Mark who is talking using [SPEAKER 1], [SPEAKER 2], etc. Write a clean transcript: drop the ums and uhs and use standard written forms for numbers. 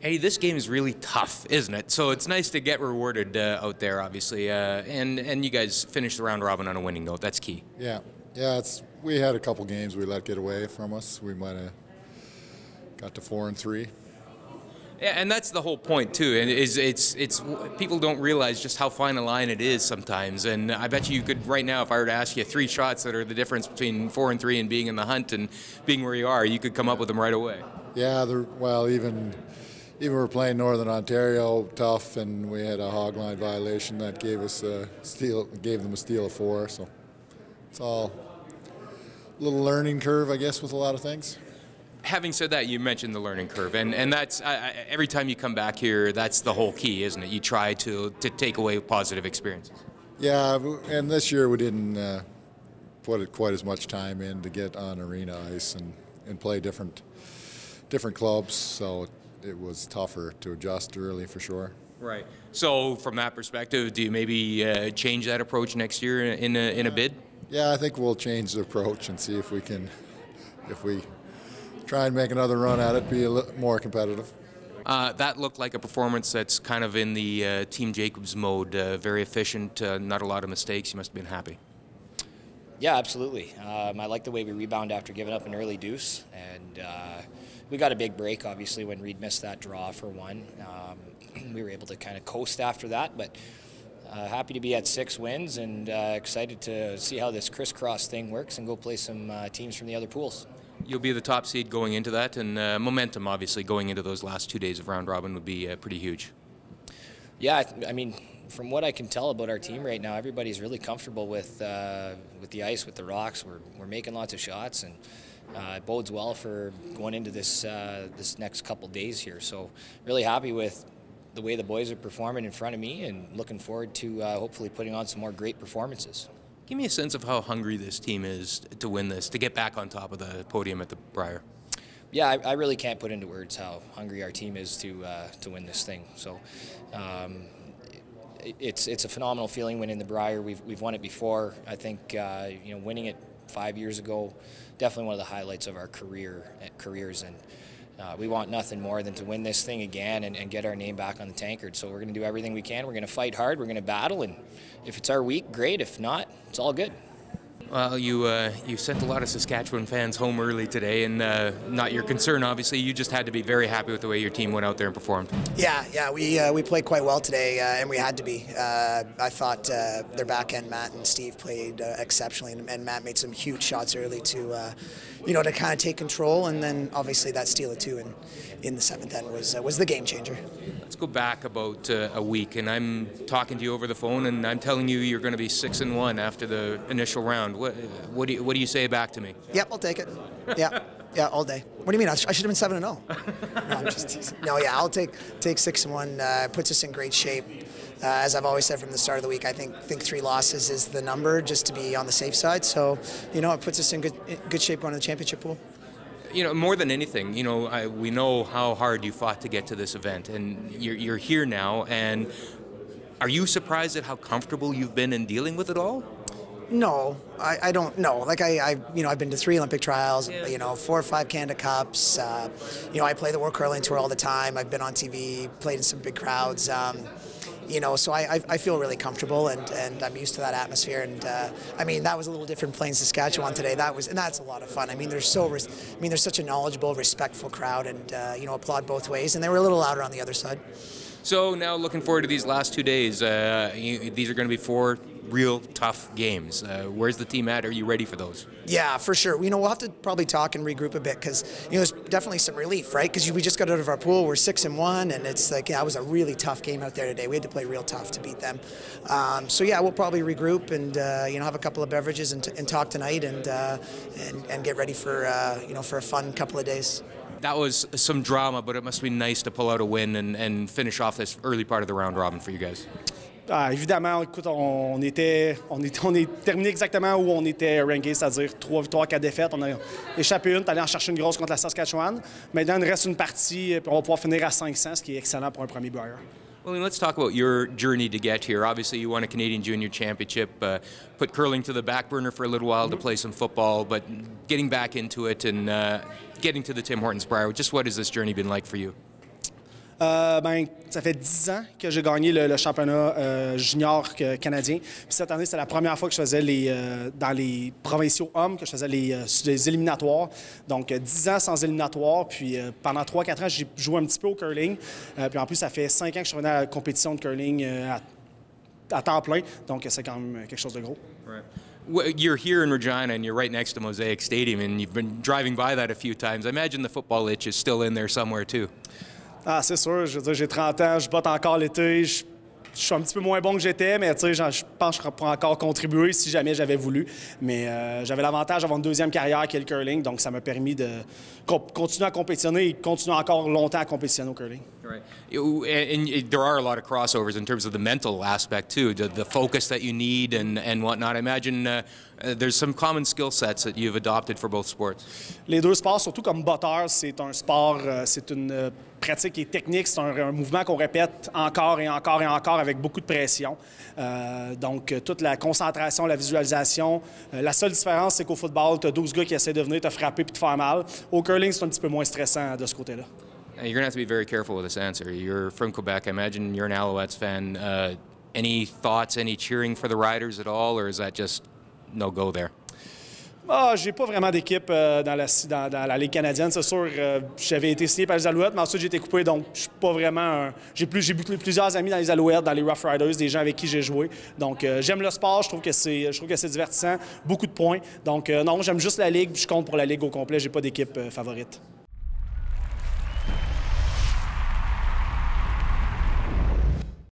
[SPEAKER 1] Hey, this game is really tough, isn't it? So it's nice to get rewarded out there, obviously. And you guys finished the round robin on a winning note. That's key.
[SPEAKER 2] Yeah, we had a couple games we let get away from us. We might have got to 4-3.
[SPEAKER 1] Yeah, and that's the whole point too. And it's people don't realize just how fine a line it is sometimes. And I bet you could right now, if I were to ask you 3 shots that are the difference between 4-3 and being in the hunt and being where you are, you could come up with them right away.
[SPEAKER 2] Yeah, well, even we were playing Northern Ontario tough, and we had a hog line violation that gave us gave them a steal of 4. So it's all a little learning curve, I guess, with a lot of things.
[SPEAKER 1] Having said that, you mentioned the learning curve, and that's every time you come back here, that's the whole key, isn't it? You try to take away positive experiences.
[SPEAKER 2] Yeah, and this year we didn't put quite as much time in to get on arena ice and play different clubs, so it was tougher to adjust early for sure.
[SPEAKER 1] Right. So from that perspective, do you maybe change that approach next year in a bid?
[SPEAKER 2] Yeah, I think we'll change the approach and see if we try and make another run at it, be a little more competitive.
[SPEAKER 1] That looked like a performance that's kind of in the Team Jacobs mode, very efficient, not a lot of mistakes. You must have been happy.
[SPEAKER 3] Yeah, absolutely. I like the way we rebound after giving up an early deuce, and we got a big break, obviously, when Reed missed that draw for 1. We were able to kind of coast after that, but happy to be at 6 wins and excited to see how this crisscross thing works and go play some teams from the other pools.
[SPEAKER 1] You'll be the top seed going into that, and momentum, obviously, going into those last 2 days of round robin would be pretty huge. Yeah,
[SPEAKER 3] I mean, from what I can tell about our team right now, everybody's really comfortable with the ice, with the rocks. We're making lots of shots, and it bodes well for going into this next couple days here. So really happy with the way the boys are performing in front of me, and looking forward to hopefully putting on some more great performances.
[SPEAKER 1] Give me a sense of how hungry this team is to win this, to get back on top of the podium at the Brier.
[SPEAKER 3] Yeah, I really can't put into words how hungry our team is to win this thing. So it's a phenomenal feeling winning the Brier. We've won it before. I think winning it 5 years ago, definitely one of the highlights of our careers, and we want nothing more than to win this thing again and get our name back on the tankard. So we're going to do everything we can. We're going to fight hard. We're going to battle, and if it's our week, great. If not, it's all good.
[SPEAKER 1] Well, you sent a lot of Saskatchewan fans home early today, and not your concern, obviously. You just had to be very happy with the way your team went out there and performed.
[SPEAKER 4] Yeah, we played quite well today, and we had to be. I thought their back end, Matt and Steve, played exceptionally, and Matt made some huge shots early to kind of take control, and then obviously that steal of 2 in the 7th end was the game changer.
[SPEAKER 1] Let's go back about a week, and I'm talking to you over the phone, and I'm telling you you're going to be 6-1 after the initial round. What do you say back to me?
[SPEAKER 4] Yep, I'll take it. Yeah, all day. What do you mean? I should have been 7-0. No, I'm just teasing. No, yeah, I'll take 6-1. Puts us in great shape. As I've always said from the start of the week, I think 3 losses is the number just to be on the safe side. So, it puts us in good shape going to the championship pool.
[SPEAKER 1] More than anything, we know how hard you fought to get to this event, and you're here now. And are you surprised at how comfortable you've been in dealing with it all?
[SPEAKER 4] No, I don't know. Like I've been to 3 Olympic trials, 4 or 5 Canada Cups. I play the World Curling Tour all the time. I've been on TV, played in some big crowds. So I feel really comfortable, and I'm used to that atmosphere. And that was a little different playing Saskatchewan today. That's a lot of fun. They're such a knowledgeable, respectful crowd, and applaud both ways. And they were a little louder on the other side.
[SPEAKER 1] So now looking forward to these last 2 days. These are going to be 4 real tough games. Where's the team at? Are you ready for those?
[SPEAKER 4] Yeah, for sure. We'll have to probably talk and regroup a bit, because there's definitely some relief, right? Because we just got out of our pool. We're 6-1, and it's like, it was a really tough game out there today. We had to play real tough to beat them. So yeah, we'll probably regroup and have a couple of beverages and talk tonight, and get ready for for a fun couple of days.
[SPEAKER 1] That was some drama, but it must be nice to pull out a win and finish off this early part of the round robin for you guys.
[SPEAKER 5] Évidemment, écoute, on est terminé exactement où on était ranké, c'est-à-dire 3 victoires, 4 défaites. On a échappé une, allé en chercher une grosse contre la Saskatchewan. Maintenant, il reste une partie, puis on va pouvoir finir à 500, ce qui est excellent pour un premier Brier.
[SPEAKER 1] Well, let's talk about your journey to get here. Obviously, you won a Canadian Junior Championship, put curling to the back burner for a little while to play some football, but getting back into it and getting to the Tim Hortons Brier, just what has this journey been like for you?
[SPEAKER 5] Ça fait 10 ans que j'ai gagné le championnat junior canadien. Puis cette année, c'est la première fois que je faisais dans les provinciaux hommes, que je faisais les éliminatoires. Donc, 10 ans sans éliminatoire. Puis pendant 3-4 ans, j'ai joué un petit peu au curling. Puis en plus, ça fait 5 ans que je suis revenu à la compétition de curling à temps plein. Donc, c'est quand même quelque chose de gros.
[SPEAKER 1] Right. Well, you're here in Regina and you're right next to Mosaic Stadium and you've been driving by that a few times. I imagine the football itch is still in there somewhere too.
[SPEAKER 5] Ah, c'est sûr. Je veux dire, j'ai 30 ans, je botte encore l'été. Je suis un petit peu moins bon que j'étais, mais je pense que je pourrais encore contribuer si jamais j'avais voulu. Mais j'avais l'avantage d'avoir une deuxième carrière qui est le curling, donc ça m'a permis de continuer à compétitionner et continuer encore longtemps à compétitionner au curling.
[SPEAKER 1] Right. And there are a lot of crossovers in terms of the mental aspect too, the focus that you need and whatnot. I imagine there's some common skill sets that you've adopted for both sports.
[SPEAKER 5] Les deux sports, surtout comme botteur, c'est un sport, c'est une pratique qui est technique, c'est un mouvement qu'on répète encore et encore et encore avec beaucoup de pression. Donc, toute la concentration, la visualisation. La seule différence, c'est qu'au football, tu as 12 gars qui essaient de venir te frapper puis te faire mal. Au curling, c'est un petit peu moins stressant de ce côté-là.
[SPEAKER 1] You're going to have to be very careful with this answer. You're from Quebec. I imagine you're an Alouettes fan. Any thoughts, any cheering for the Riders at all, or is that just no go there?
[SPEAKER 5] Ah, j'ai pas vraiment d'équipe dans la Ligue canadienne. C'est sûr, j'avais été signé par les Alouettes, mais ensuite j'ai été coupé, donc je suis pas vraiment... J'ai plusieurs amis dans les Alouettes, dans les Rough Riders, des gens avec qui j'ai joué. Donc j'aime le sport, je trouve que c'est divertissant, beaucoup de points. Donc non, j'aime juste la Ligue, je compte pour la Ligue au complet, j'ai pas d'équipe favorite.